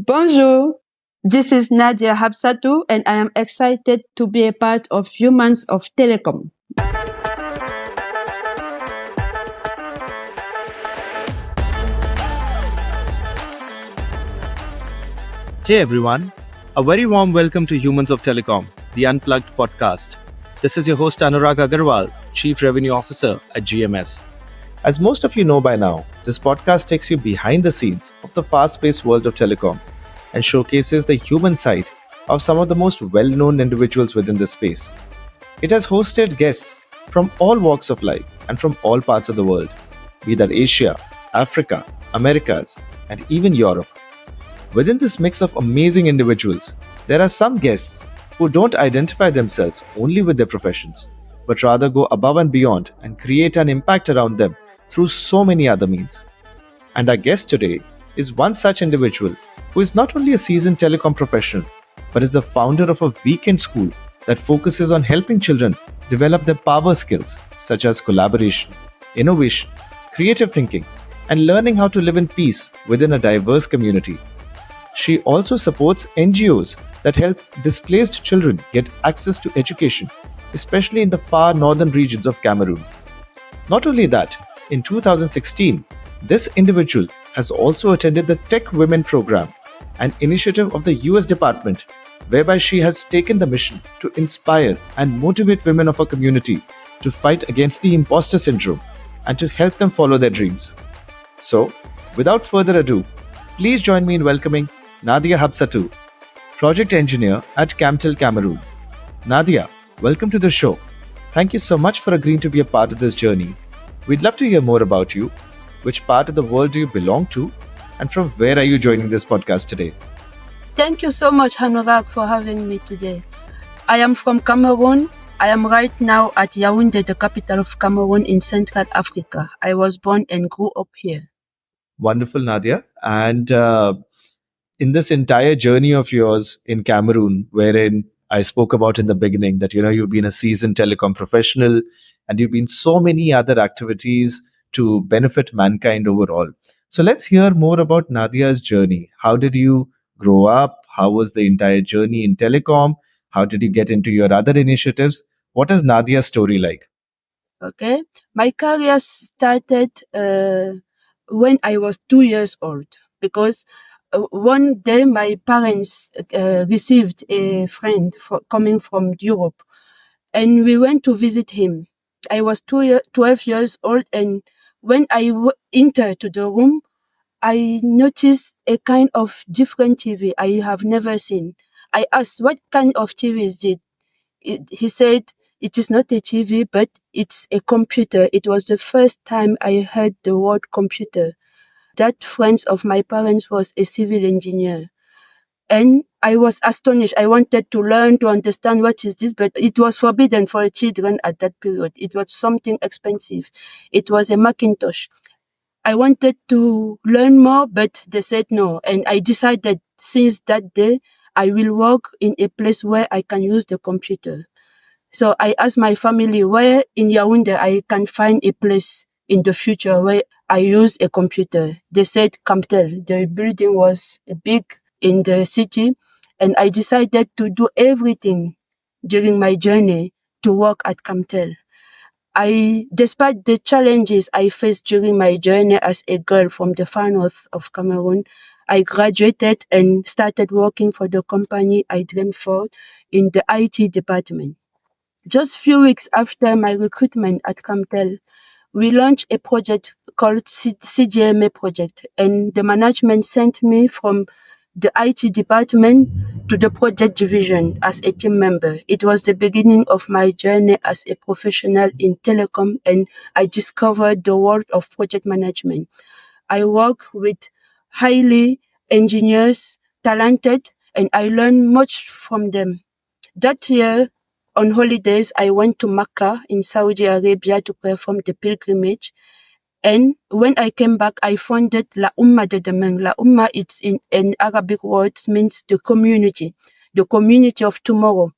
Bonjour, this is Nadia Habsatou and I am excited to be a part of Humans of Telecom. Hey everyone, a very warm welcome to Humans of Telecom, the Unplugged podcast. This is your host Anurag Aggarwal, Chief Revenue Officer at GMS. As most of you know by now, this podcast takes you behind the scenes of the fast-paced world of telecom and showcases the human side of some of the most well-known individuals within this space. It has hosted guests from all walks of life and from all parts of the world, be that Asia, Africa, Americas, and even Europe. Within this mix of amazing individuals, there are some guests who don't identify themselves only with their professions, but rather go above and beyond and create an impact around them through so many other means. And our guest today is one such individual who is not only a seasoned telecom professional, but is the founder of a weekend school that focuses on helping children develop their power skills such as collaboration, innovation, creative thinking, and learning how to live in peace within a diverse community. She also supports NGOs that help displaced children get access to education, especially in the far northern regions of Cameroon. Not only that, in 2016, this individual has also attended the TechWomen Program, an initiative of the US Department, whereby she has taken the mission to inspire and motivate women of her community to fight against the imposter syndrome and to help them follow their dreams. So, without further ado, please join me in welcoming Nadia Habsatou, Project Engineer at Camtel Cameroon. Nadia, welcome to the show. Thank you so much for agreeing to be a part of this journey. We'd love to hear more about you. Which part of the world do you belong to? And from where are you joining this podcast today? Thank you so much, Anurag, for having me today. I am from Cameroon. I am right now at Yaoundé, the capital of Cameroon in Central Africa. I was born and grew up here. Wonderful, Nadia. And in this entire journey of yours in Cameroon, wherein I spoke about in the beginning that, you've been a seasoned telecom professional and you've been so many other activities to benefit mankind overall. So let's hear more about Nadia's journey. How did you grow up? How was the entire journey in telecom? How did you get into your other initiatives? What is Nadia's story like? Okay. My career started when I was 2 years old because one day my parents received a friend coming from Europe and we went to visit him. I was 12 years old, and when I entered to the room, I noticed a kind of different TV I have never seen. I asked, what kind of TV is it? He said, it is not a TV, but it's a computer. It was the first time I heard the word computer. That friend of my parents was a civil engineer. And I was astonished. I wanted to learn, to understand what is this, but it was forbidden for children at that period. It was something expensive. It was a Macintosh. I wanted to learn more, but they said no. And I decided since that day, I will work in a place where I can use the computer. So I asked my family where in Yaoundé I can find a place in the future where I use a computer. They said Camtel. The building was big in the city, and I decided to do everything during my journey to work at Camtel. Despite the challenges I faced during my journey as a girl from the far north of Cameroon, I graduated and started working for the company I dreamed for in the IT department. Just few weeks after my recruitment at Camtel, we launched a project called CGMA project, and the management sent me from the IT department to the project division as a team member. It was the beginning of my journey as a professional in telecom, and I discovered the world of project management. I work with highly engineers, talented, and I learned much from them. That year, on holidays, I went to Mecca in Saudi Arabia to perform the pilgrimage. And when I came back, I founded La Umma de Demain. La Umma, it's in Arabic words, means the community of tomorrow.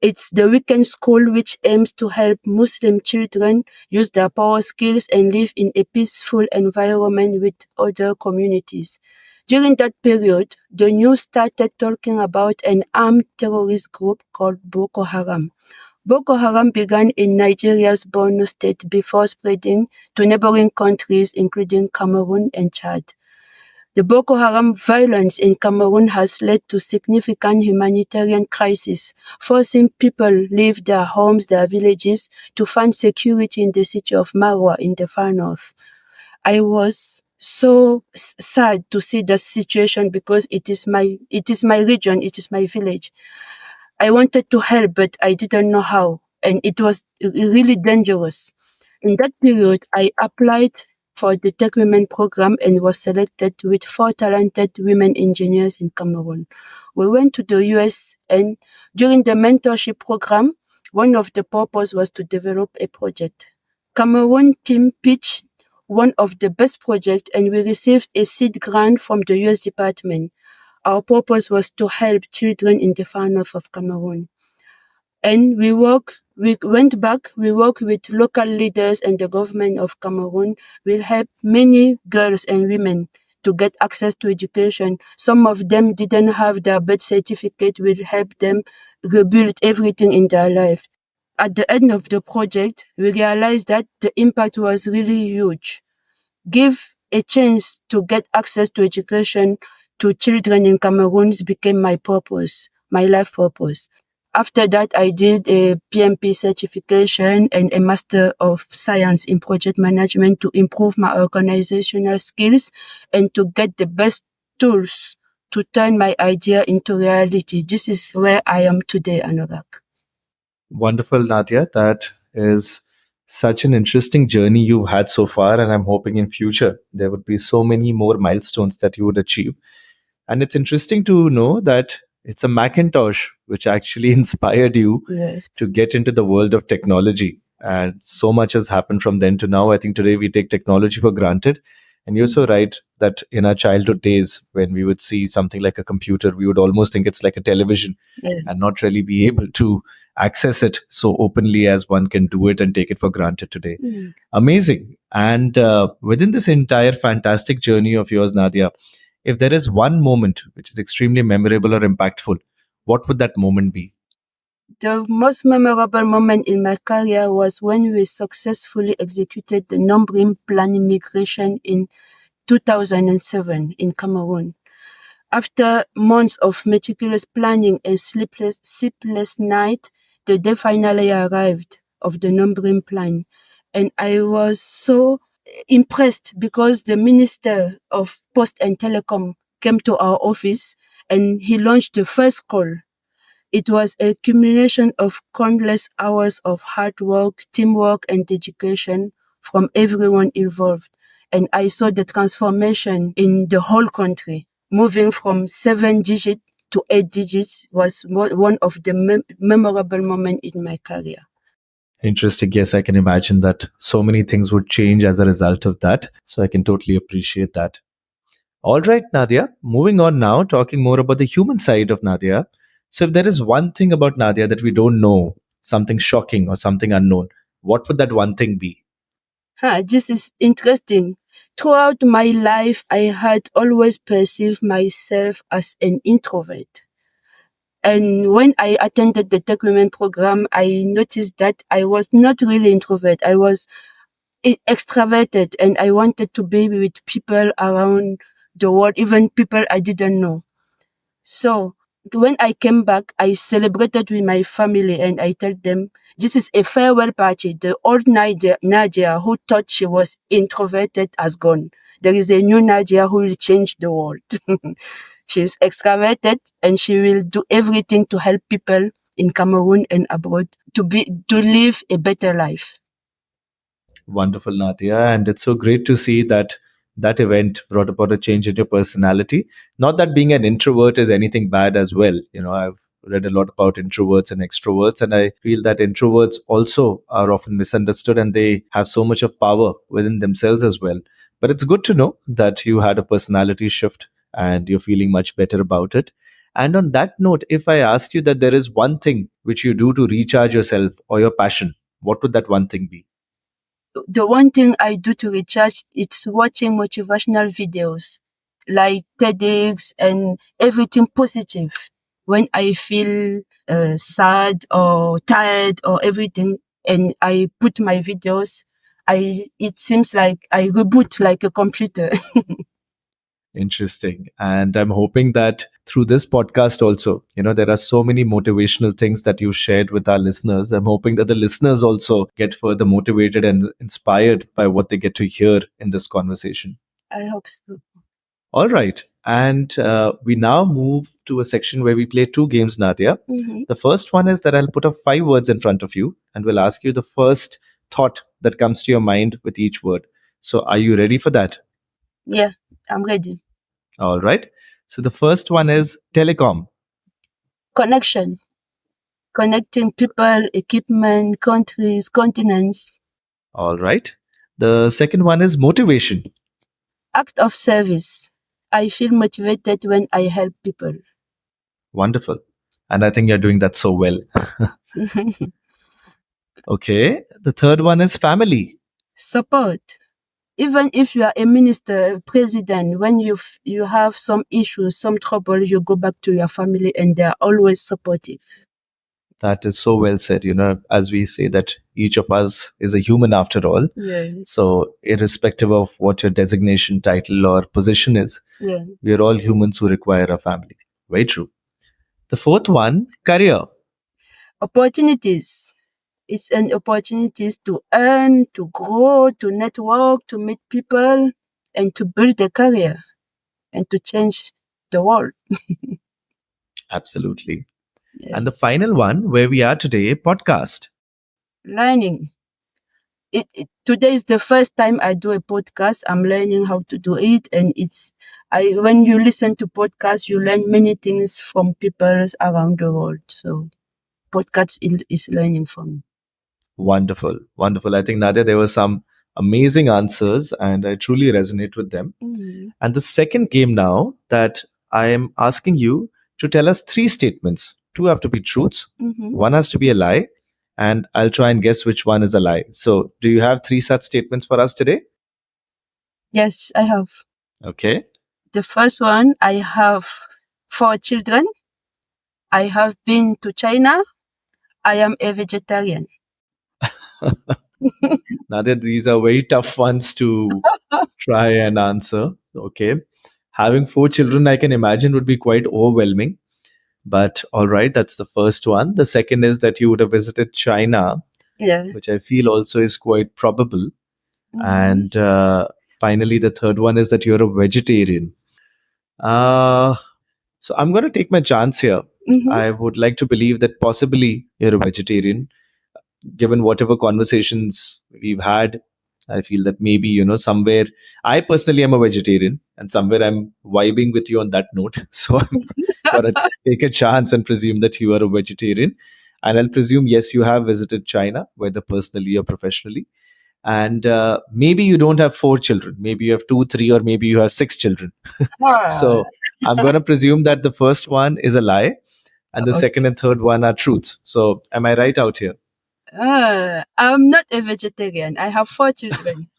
It's the weekend school which aims to help Muslim children use their power skills and live in a peaceful environment with other communities. During that period, the news started talking about an armed terrorist group called Boko Haram. Boko Haram began in Nigeria's Borno state before spreading to neighboring countries including Cameroon and Chad. The Boko Haram violence in Cameroon has led to significant humanitarian crisis, forcing people leave their homes, their villages, to find security in the city of Marwa in the far north. I was so sad to see the situation because it is my region, it is my village. I wanted to help, but I didn't know how, and it was really dangerous. In that period, I applied for the TechWomen Program and was selected with 4 talented women engineers in Cameroon. We went to the US, and during the mentorship program, one of the purpose was to develop a project. Cameroon team pitched one of the best projects, and we received a seed grant from the US department. Our purpose was to help children in the far north of Cameroon. And we went back, we worked with local leaders and the government of Cameroon. We helped many girls and women to get access to education. Some of them didn't have their birth certificate. We helped them rebuild everything in their life. At the end of the project, we realized that the impact was really huge. Give a chance to get access to education to children in Cameroon became my purpose, my life purpose. After that, I did a PMP certification and a Master of Science in Project Management to improve my organizational skills and to get the best tools to turn my idea into reality. This is where I am today, Anurag. Wonderful, Nadia. That is such an interesting journey you've had so far, and I'm hoping in future there would be so many more milestones that you would achieve. And it's interesting to know that it's a Macintosh which actually inspired you Yes. to get into the world of technology. And so much has happened from then to now. I think today we take technology for granted. And you're so right that in our childhood days, when we would see something like a computer, we would almost think it's like a television Yeah. and not really be able to access it so openly as one can do it and take it for granted today. Mm. Amazing. And within this entire fantastic journey of yours, Nadia, if there is one moment which is extremely memorable or impactful, what would that moment be? The most memorable moment in my career was when we successfully executed the numbering plan migration in 2007 in Cameroon. After months of meticulous planning and sleepless night, the day finally arrived of the numbering plan. And I was so impressed because the Minister of Post and Telecom came to our office and he launched the first call. It was a culmination of countless hours of hard work, teamwork, and dedication from everyone involved. And I saw the transformation in the whole country. Moving from 7 digits to 8 digits was one of the memorable moments in my career. Interesting. Yes, I can imagine that so many things would change as a result of that. So I can totally appreciate that. All right, Nadia, moving on now, talking more about the human side of Nadia. So, if there is one thing about Nadia that we don't know, something shocking or something unknown, what would that one thing be? This is interesting. Throughout my life, I had always perceived myself as an introvert. And when I attended the TechWomen program, I noticed that I was not really introvert. I was extroverted and I wanted to be with people around the world, even people I didn't know. So when I came back, I celebrated with my family and I told them, this is a farewell party. The old Nadia who thought she was introverted has gone. There is a new Nadia who will change the world. She's extroverted and she will do everything to help people in Cameroon and abroad to live a better life. Wonderful, Nadia. And it's so great to see that that event brought about a change in your personality. Not that being an introvert is anything bad as well. I've read a lot about introverts and extroverts, and I feel that introverts also are often misunderstood and they have so much of power within themselves as well. But it's good to know that you had a personality shift and you're feeling much better about it. And on that note, if I ask you that there is one thing which you do to recharge yourself or your passion, what would that one thing be? The one thing I do to recharge is watching motivational videos. like TEDx and everything positive. When I feel sad or tired or everything, and I put my videos, it seems like I reboot like a computer. Interesting. And I'm hoping that through this podcast also, there are so many motivational things that you shared with our listeners. I'm hoping that the listeners also get further motivated and inspired by what they get to hear in this conversation. I hope so. All right. And we now move to a section where we play two games, Nadia. Mm-hmm. The first one is that I'll put up 5 words in front of you and we'll ask you the first thought that comes to your mind with each word. So are you ready for that? Yeah, I'm ready. All right. So the first one is telecom. Connection. Connecting people, equipment, countries, continents. All right. The second one is motivation. Act of service. I feel motivated when I help people. Wonderful. And I think you're doing that so well. Okay. The third one is family. Support. Even if you are a minister, a president, when you have some issues, some trouble, you go back to your family and they are always supportive. That is so well said. As we say that each of us is a human after all. Yeah. So, irrespective of what your designation, title, or position is, Yeah. we are all humans who require a family. Very true. The fourth one, career. Opportunities. It's an opportunities to earn, to grow, to network, to meet people, and to build a career and to change the world. Absolutely. Yes. And the final one, where we are today, podcast. Learning. Today is the first time I do a podcast. I'm learning how to do it, and when you listen to podcasts, you learn many things from people around the world. So, podcast is learning for me. Wonderful. Wonderful. I think, Nadia, there were some amazing answers and I truly resonate with them. Mm-hmm. And the second game now that I am asking you to tell us 3 statements. 2 have to be truths, Mm-hmm. 1 has to be a lie, and I'll try and guess which one is a lie. So, do you have 3 such statements for us today? Yes, I have. Okay. The first one, I have 4 children. I have been to China. I am a vegetarian. Nadia, these are very tough ones to try and answer. Okay. Having 4 children, I can imagine, would be quite overwhelming. But all right, that's the first one. The second is that you would have visited China, Yeah. which I feel also is quite probable. Mm-hmm. And finally, the third one is that you're a vegetarian. So I'm going to take my chance here. Mm-hmm. I would like to believe that possibly you're a vegetarian. Given whatever conversations we've had, I feel that maybe, somewhere I personally am a vegetarian and somewhere I'm vibing with you on that note. So I'm going to take a chance and presume that you are a vegetarian. And I'll presume, yes, you have visited China, whether personally or professionally. And maybe you don't have 4 children. Maybe you have 2, 3, or maybe you have 6 children. So I'm going to presume that the first one is a lie and the second and third one are truths. So am I right out here? I'm not a vegetarian. I have 4 children.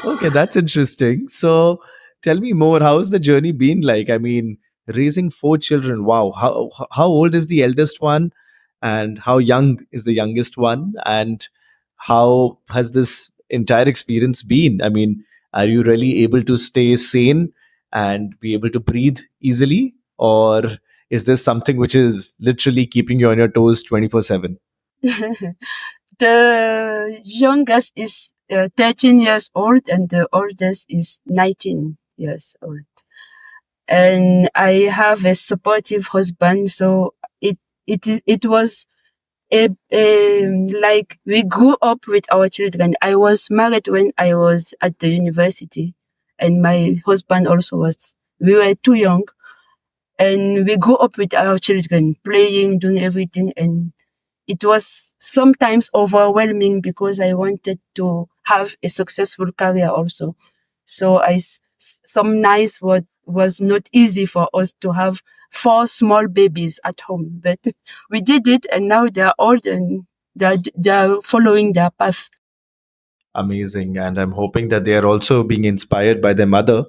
Okay, that's interesting. So tell me more. How's the journey been like? I mean, raising 4 children. Wow. How old is the eldest one? And how young is the youngest one? And how has this entire experience been? I mean, are you really able to stay sane and be able to breathe easily? Or is this something which is literally keeping you on your toes 24/7? The youngest is 13 years old and the oldest is 19 years old. And I have a supportive husband, so it was like we grew up with our children. I was married when I was at the university, and my husband also was. We were too young, and we grew up with our children, playing, doing everything, and it was sometimes overwhelming because I wanted to have a successful career also. So some nights was not easy for us to have 4 small babies at home, but we did it, and now they are old and they are following their path. Amazing. And I'm hoping that they are also being inspired by their mother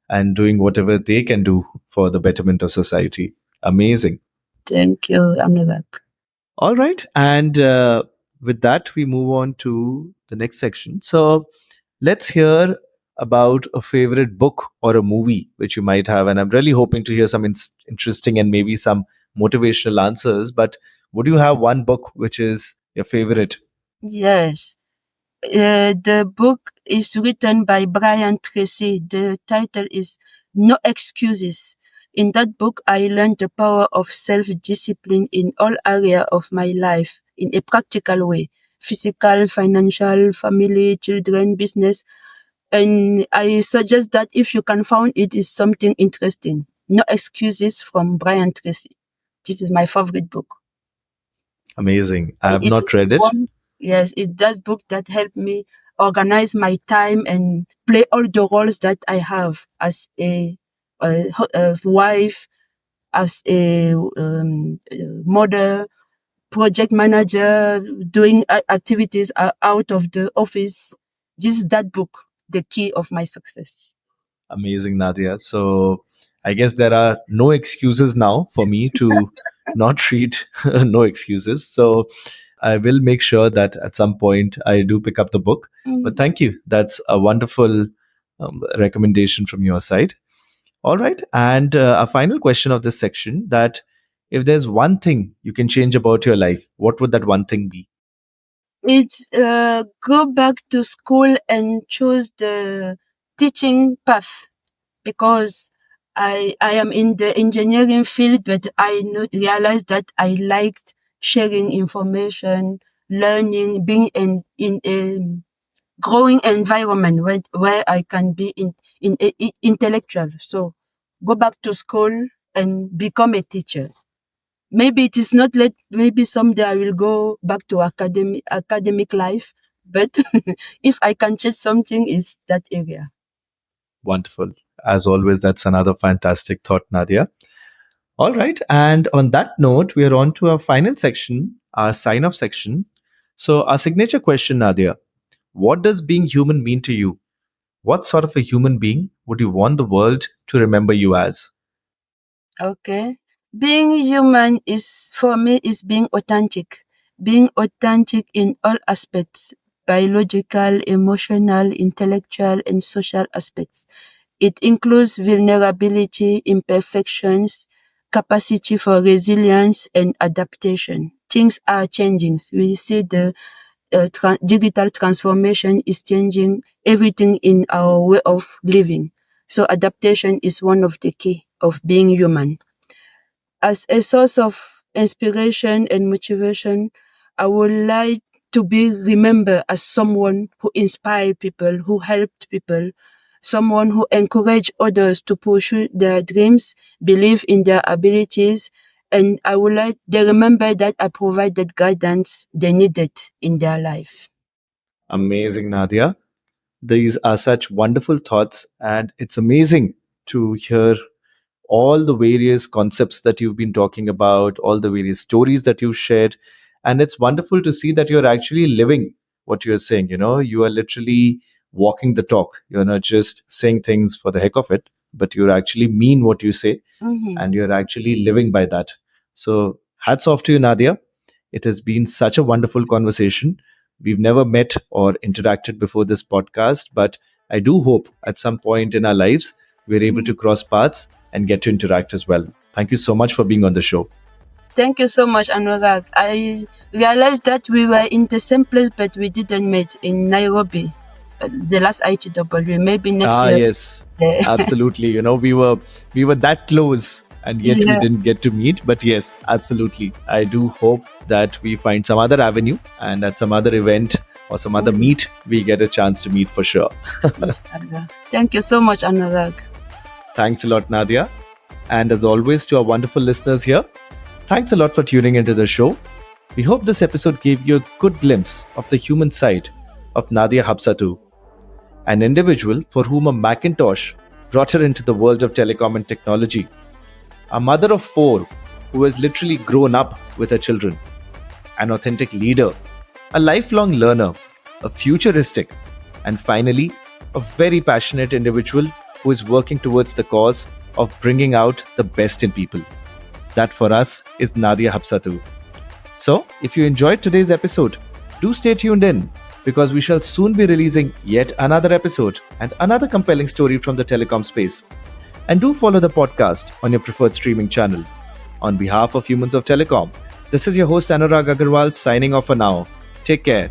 and doing whatever they can do for the betterment of society. Amazing. Thank you, Anurag. All right. And with that, we move on to the next section. So let's hear about a favorite book or a movie which you might have. And I'm really hoping to hear some interesting and maybe some motivational answers. But would you have one book which is your favorite? Yes. The book is written by Brian Tracy. The title is No Excuses. In that book, I learned the power of self-discipline in all areas of my life in a practical way: physical, financial, family, children, business. And I suggest that if you can find it, is something interesting. No Excuses from Brian Tracy. This is my favorite book. Amazing. I And have it is not read it. one, yes, it's that book that helped me organize my time and play all the roles that I have as a wife, as a mother, project manager, doing activities out of the office. This is that book, the key of my success. Amazing, Nadia. So I guess there are no excuses now for me to not read No Excuses. So I will make sure that at some point I do pick up the book. But thank you. That's a wonderful recommendation from your side. All right. And a final question of this section, that if there's one thing you can change about your life, what would that one thing be? It's go back to school and choose the teaching path, because I am in the engineering field, but I realized that I liked sharing information, learning, being in a growing environment where I can be intellectual. So go back to school and become a teacher. Maybe it is not late. Maybe someday I will go back to academic life. But if I can change something, is that area. Wonderful. As always, that's another fantastic thought, Nadia. All right. And on that note, we are on to our final section, our sign off section. So, our signature question, Nadia: what does being human mean to you? What sort of a human being would you want the world to remember you as? Okay. Being human is, for me, is being authentic. Being authentic in all aspects: biological, emotional, intellectual, and social aspects. It includes vulnerability, imperfections, capacity for resilience and adaptation. Things are changing. We see the digital transformation is changing everything in our way of living. So adaptation is one of the key of being human. As a source of inspiration and motivation, I would like to be remembered as someone who inspired people, who helped people, someone who encouraged others to pursue their dreams, believe in their abilities, and I would like they remember that I provided guidance they needed in their life. Amazing, Nadia. These are such wonderful thoughts, and it's amazing to hear all the various concepts that you've been talking about, all the various stories that you've shared. And it's wonderful to see that you're actually living what you're saying. You know, you are literally walking the talk. You're not just saying things for the heck of it, but you actually mean what you say, and you're actually living by that. So, hats off to you, Nadia. It has been such a wonderful conversation. We've never met or interacted before this podcast, but I do hope at some point in our lives we're able to cross paths and get to interact as well. Thank you so much for being on the show. Thank you so much, Anurag. I realized that we were in the same place, but we didn't meet in Nairobi, the last ITW. Maybe next year. Yes, absolutely. You know, we were that close, and yet we Yeah. didn't get to meet. But yes, absolutely. I do hope that we find some other avenue, and at some other event or some other meet, we get a chance to meet for sure. Thank you so much, Anurag. Thanks a lot, Nadia. And as always, to our wonderful listeners here, thanks a lot for tuning into the show. We hope this episode gave you a good glimpse of the human side of Nadia Habsatou, an individual for whom a Macintosh brought her into the world of telecom and technology, a mother of four who has literally grown up with her children, an authentic leader, a lifelong learner, a futuristic, and finally, a very passionate individual who is working towards the cause of bringing out the best in people. That for us is Nadia Habsatou. So, if you enjoyed today's episode, do stay tuned in because we shall soon be releasing yet another episode and another compelling story from the telecom space. And do follow the podcast on your preferred streaming channel. On behalf of Humans of Telecom, this is your host Anurag Aggarwal signing off for now. Take care.